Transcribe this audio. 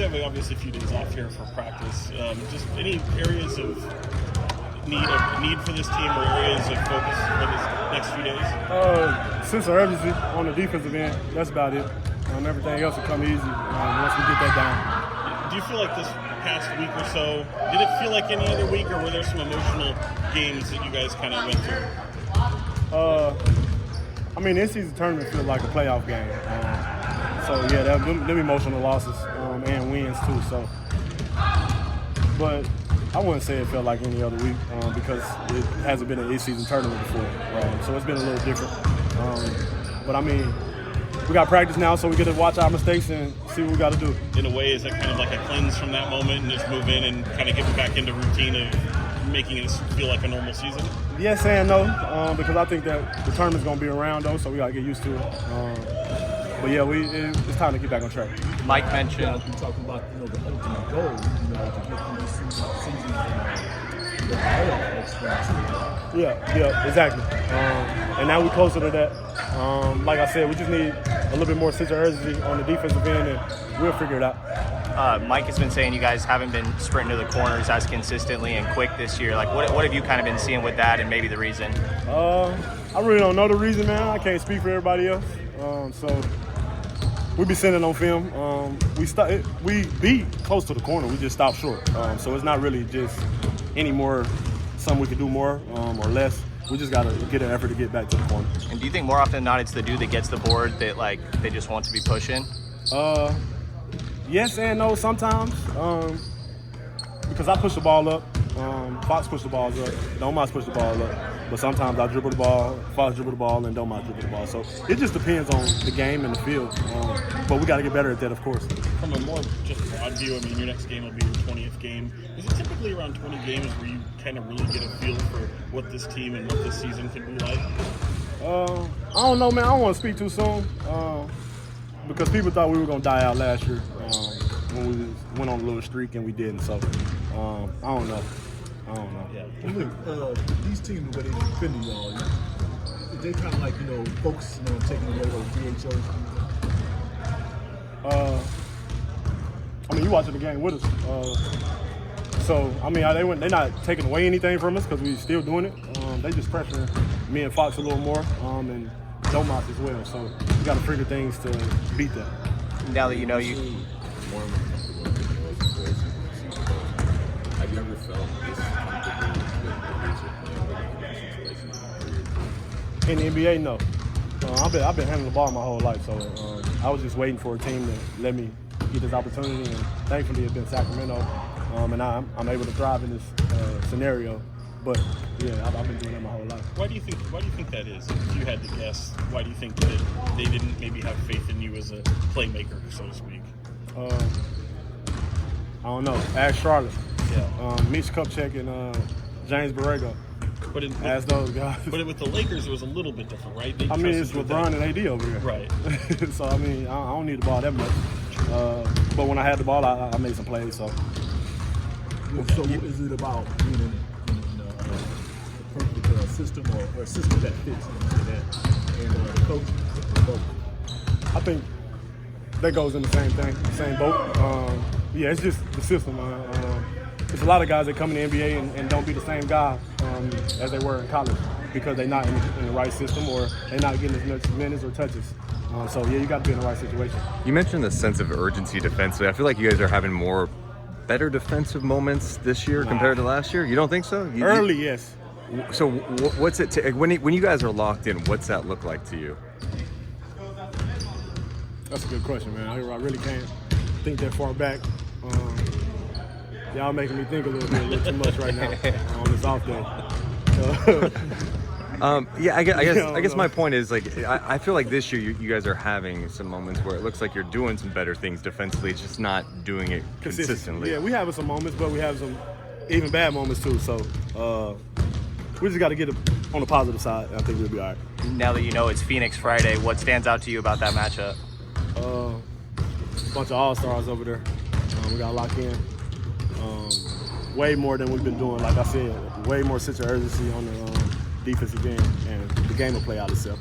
you have obviously a few days off here for practice. Just any areas of need for this team or areas of focus for this next few days? Sense of urgency on the defensive end. That's about it. Everything else will come easy once we get that down. Do you feel like this past week or so, did it feel like any other week, or were there some emotional games that you guys kind of went through? I mean, this season tournament feels like a playoff game. So yeah, them emotional losses and wins too. So, but I wouldn't say it felt like any other week because it hasn't been an in-season tournament before. So it's been a little different. But I mean, we got practice now, so we get to watch our mistakes and see what we got to do. In a way, is it kind of like a cleanse from that moment and just move in and kind of get back into routine of making it feel like a normal season? Yes and no, because I think that the tournament's going to be around, though, so we got to get used to it. But yeah, it's time to get back on track. Mike mentioned. Yeah, we talking about the ultimate goal, to get through this season the playoff experience. Yeah, exactly. And now we're closer to that. Like I said, we just need a little bit more sense of urgency on the defensive end, and we'll figure it out. Mike has been saying you guys haven't been sprinting to the corners as consistently and quick this year. Like, what have you kind of been seeing with that, and maybe the reason? I really don't know the reason, man. I can't speak for everybody else. So we be sending on film. We be close to the corner. We just stop short. So it's not really just any more something we can do more or less. We just got to get an effort to get back to the corner. And do you think more often than not it's the dude that gets the board that they just want to be pushing? Yes and no sometimes. Because I push the ball up. Fox push the balls up. Domas push the ball up. But sometimes I dribble the ball, Fox dribble the ball, and Domas dribble the ball. So it just depends on the game and the field. But we got to get better at that, of course. From a more just broad view, I mean, your next game will be your 20th game. Is it typically around 20 games where you kind of really get a feel for what this team and what this season could be like? I don't know, man. I don't want to speak too soon because people thought we were going to die out last year when we went on a little streak, and we didn't. So I don't know. Yeah. Look, these teams, where they defend y'all, they kind of like, focusing on taking away those DHOs. I mean, you watching the game with us. So, I mean, they're not taking away anything from us because we're still doing it. They just pressuring me and Fox a little more and Domas as well. So we got to figure things to beat that. Now that you know you. Have you ever felt this comfortable in the NBA? No. I've been handling the ball my whole life, so I was just waiting for a team to let me get this opportunity, and thankfully it's been Sacramento, and I'm able to thrive in this scenario. But yeah, I've been doing that my whole life. Why do you think that is? If you had to guess, why do you think that they didn't maybe have faith in you as a playmaker, so to speak? I don't know. Ask Charlotte. Yeah. Mitch Kupchak and James Borrego. But ask those guys. But with the Lakers, it was a little bit different, right? I mean, it's LeBron and AD over here. Right. So, I mean, I don't need the ball that much. But when I had the ball, I made some plays. So is it about being in the perfect system or a system that fits into that? And the coach and both? I think that goes in the same thing, same boat. Yeah, it's just the system. There's a lot of guys that come in the NBA and don't be the same guy as they were in college because they're not in the right system or they're not getting as much minutes or touches. So, yeah, you got to be in the right situation. You mentioned the sense of urgency defensively. I feel like you guys are having better defensive moments this year compared to last year. You don't think so? Early, yes. So what's it when you guys are locked in, what's that look like to you? That's a good question, man. I really can't think that far back. Y'all making me think a little too much right now on this off day. Yeah, I guess my point is, like, I feel like this year you guys are having some moments where it looks like you're doing some better things defensively, it's just not doing it consistently. Yeah, we have some moments, but we have some even bad moments too. So we just got to get it on the positive side. I think we'll be all right. Now that you know it's Phoenix Friday, what stands out to you about that matchup? A bunch of all-stars over there. We got to lock in. Way more than we've been doing. Like I said, way more sense of urgency on the defensive end, and the game will play out itself.